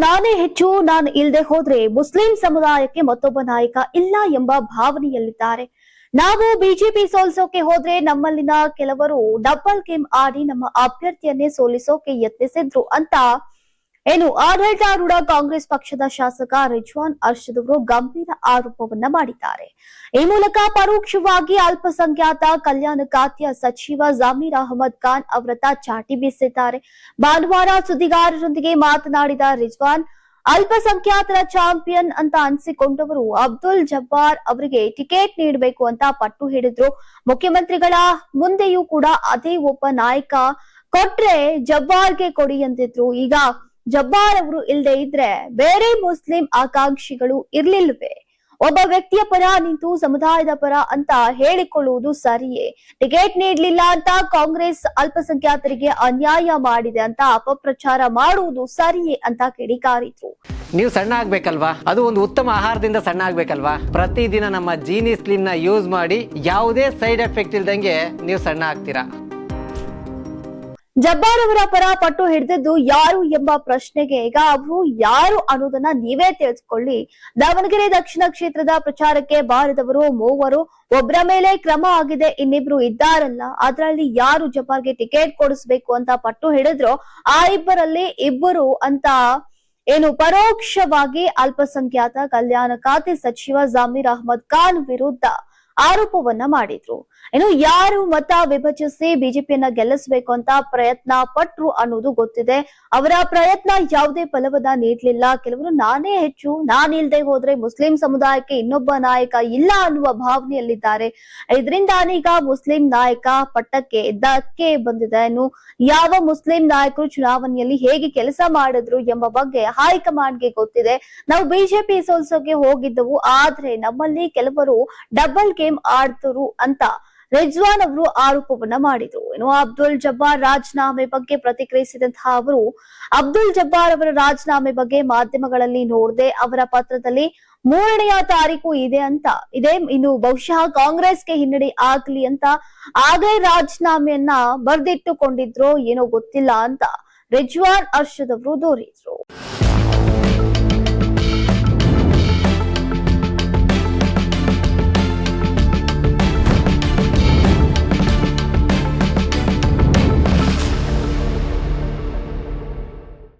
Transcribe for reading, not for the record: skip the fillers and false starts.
ನಾನೇ ಹೆಚ್ಚು, ನಾನು ಇಲ್ಲದೆ ಹೋದ್ರೆ ಮುಸ್ಲಿಂ ಸಮುದಾಯಕ್ಕೆ ಮತ್ತೊಬ್ಬ ನಾಯಕ ಇಲ್ಲ ಎಂಬ ಭಾವನೆಯಲ್ಲಿದ್ದಾರೆ. ನಾವು ಬಿಜೆಪಿ ಸೋಲಿಸೋಕೆ ಹೋದ್ರೆ ನಮ್ಮಲ್ಲಿನ ಕೆಲವರು ಡಬಲ್ ಗೇಮ್ ಆಡಿ ನಮ್ಮ ಅಭ್ಯರ್ಥಿಯನ್ನೇ ಸೋಲಿಸೋಕೆ ಯತ್ನಿಸಿದ್ರು ಅಂತ ಆಡಳಿತಾರೂಢ ಕಾಂಗ್ರೆಸ್ ಪಕ್ಷದ ಶಾಸಕ ರಿಜ್ವಾನ್ ಅರ್ಷದ್ ಅವರು ಗಂಭೀರ ಆರೋಪವನ್ನ ಮಾಡಿದ್ದಾರೆ. ಈ ಮೂಲಕ ಪರೋಕ್ಷವಾಗಿ ಅಲ್ಪಸಂಖ್ಯಾತ ಕಲ್ಯಾಣ ಖಾತೆಯ ಸಚಿವ ಜಮೀರ್ ಅಹಮದ್ ಖಾನ್ ಅವರತ್ತ ಚಾಟಿ ಬೀಸಿದ್ದಾರೆ. ಭಾನುವಾರ ಸುದ್ದಿಗಾರರೊಂದಿಗೆ ಮಾತನಾಡಿದ ರಿಜ್ವಾನ್, ಅಲ್ಪಸಂಖ್ಯಾತರ ಚಾಂಪಿಯನ್ ಅಂತ ಅನಿಸಿಕೊಂಡವರು ಅಬ್ದುಲ್ ಜಬ್ಬಾರ್ ಅವರಿಗೆ ಟಿಕೆಟ್ ನೀಡಬೇಕು ಅಂತ ಪಟ್ಟು ಹಿಡಿದ್ರು. ಮುಖ್ಯಮಂತ್ರಿಗಳ ಮುಂದೆಯೂ ಕೂಡ ಅದೇ ಒಬ್ಬ ನಾಯಕ ಕೊಟ್ರೆ ಜಬ್ಬಾರ್ಗೆ ಕೊಡಿ ಅಂತಿದ್ರು. ಈಗ ಜಬ್ಬಾರ್ ಅವರು ಇಲ್ಲದೆ ಇದ್ರೆ ಬೇರೆ ಮುಸ್ಲಿಂ ಆಕಾಂಕ್ಷಿಗಳು ಇರ್ಲಿಲ್ವೇ? ಒಬ್ಬ ವ್ಯಕ್ತಿಯ ಪರ ನಿಂತು ಸಮುದಾಯದ ಪರ ಅಂತ ಹೇಳಿಕೊಳ್ಳುವುದು ಸರಿಯೇ? ಟಿಕೆಟ್ ನೀಡಲಿಲ್ಲ ಅಂತ ಕಾಂಗ್ರೆಸ್ ಅಲ್ಪಸಂಖ್ಯಾತರಿಗೆ ಅನ್ಯಾಯ ಮಾಡಿದೆ ಅಂತ ಅಪಪ್ರಚಾರ ಮಾಡುವುದು ಸರಿಯೇ ಅಂತ ಕಿಡಿಕಾರಿದ್ರು. ನೀವು ಸಣ್ಣ ಆಗ್ಬೇಕಲ್ವಾ? ಅದು ಒಂದು ಉತ್ತಮ ಆಹಾರದಿಂದ ಸಣ್ಣ ಆಗ್ಬೇಕಲ್ವಾ? ಪ್ರತಿದಿನ ನಮ್ಮ ಜೀನಿ ಸ್ಲಿಮ್ ನ ಯೂಸ್ ಮಾಡಿ ಯಾವುದೇ ಸೈಡ್ ಎಫೆಕ್ಟ್ ಇಲ್ದಂಗೆ ನೀವು ಸಣ್ಣ ಆಗ್ತೀರಾ. ಜಬ್ಬಾರ್ ಅವರ ಪರ ಪಟ್ಟು ಹಿಡಿದಿದ್ದು ಯಾರು ಎಂಬ ಪ್ರಶ್ನೆಗೆ ಈಗ ಅವರು ಯಾರು ಅನ್ನೋದನ್ನ ನೀವೇ ತಿಳಿದುಕೊಳ್ಳಿ. ದಾವಣಗೆರೆ ದಕ್ಷಿಣ ಕ್ಷೇತ್ರದ ಪ್ರಚಾರಕ್ಕೆ ಬಾರದವರು ಮೂವರು, ಒಬ್ಬರ ಮೇಲೆ ಕ್ರಮ ಆಗಿದೆ, ಇನ್ನಿಬ್ರು ಇದ್ದಾರಲ್ಲ, ಅದರಲ್ಲಿ ಯಾರು ಜಬ್ಬಾರ್ಗೆ ಟಿಕೆಟ್ ಕೊಡಿಸ್ಬೇಕು ಅಂತ ಪಟ್ಟು ಹಿಡಿದ್ರು ಆ ಇಬ್ಬರಲ್ಲಿ ಇಬ್ಬರು ಅಂತ ಪರೋಕ್ಷವಾಗಿ ಅಲ್ಪಸಂಖ್ಯಾತ ಕಲ್ಯಾಣ ಖಾತೆ ಸಚಿವ ಜಮೀರ್ ಅಹಮದ್ ಖಾನ್ ವಿರುದ್ಧ ಆರೋಪವನ್ನ ಮಾಡಿದ್ರು. ಯಾರು ಮತ ವಿಭಜಿಸಿ ಬಿಜೆಪಿಯನ್ನ ಗೆಲ್ಲಿಸಬೇಕು ಅಂತ ಪ್ರಯತ್ನ ಪಟ್ರು ಅನ್ನೋದು ಗೊತ್ತಿದೆ. ಅವರ ಪ್ರಯತ್ನ ಯಾವುದೇ ಫಲವನ್ನ ನೀಡಲಿಲ್ಲ. ಕೆಲವರು ನಾನೇ ಹೆಚ್ಚು, ನಾನಿಲ್ದೆ ಹೋದ್ರೆ ಮುಸ್ಲಿಂ ಸಮುದಾಯಕ್ಕೆ ಇನ್ನೊಬ್ಬ ನಾಯಕ ಇಲ್ಲ ಅನ್ನುವ ಭಾವನೆಯಲ್ಲಿದ್ದಾರೆ. ಇದರಿಂದಾನೇ ಈಗ ಮುಸ್ಲಿಂ ನಾಯಕ ಪಟ್ಟಕ್ಕೆ ಧಕ್ಕೆ ಬಂದಿದೆ. ಯಾವ ಮುಸ್ಲಿಂ ನಾಯಕರು ಚುನಾವಣೆಯಲ್ಲಿ ಹೇಗೆ ಕೆಲಸ ಮಾಡಿದ್ರು ಎಂಬ ಬಗ್ಗೆ ಹೈಕಮಾಂಡ್ಗೆ ಗೊತ್ತಿದೆ. ನಾವು ಬಿಜೆಪಿ ಸೋಲ್ಸೋಕೆ ಹೋಗಿದ್ದವು, ಆದ್ರೆ ನಮ್ಮಲ್ಲಿ ಕೆಲವರು ಡಬಲ್ ಗೇಮ್ ಆಡ್ತರು ಅಂತ ರಿಜ್ವಾನ್ ಅವರು ಆರೋಪವನ್ನ ಮಾಡಿದ್ರು. ಅಬ್ದುಲ್ ಜಬ್ಬಾರ್ ರಾಜೀನಾಮೆ ಬಗ್ಗೆ ಪ್ರತಿಕ್ರಿಯಿಸಿದಂತಹ ಅವರು, ಅಬ್ದುಲ್ ಜಬ್ಬಾರ್ ಅವರ ರಾಜೀನಾಮೆ ಬಗ್ಗೆ ಮಾಧ್ಯಮಗಳಲ್ಲಿ ನೋಡದೆ ಅವರ ಪತ್ರದಲ್ಲಿ 3ನೇ ತಾರೀಕು ಇದೆ. ಇನ್ನು ಬಹುಶಃ ಕಾಂಗ್ರೆಸ್ಗೆ ಹಿನ್ನಡೆ ಆಗ್ಲಿ ಅಂತ ಆಗಲೇ ರಾಜೀನಾಮೆಯನ್ನ ಬರ್ದಿಟ್ಟುಕೊಂಡಿದ್ರೋ ಏನೋ ಗೊತ್ತಿಲ್ಲ ಅಂತ ರಿಜ್ವಾನ್ ಅರ್ಷದ್ ಅವರು ದೂರಿದ್ರು.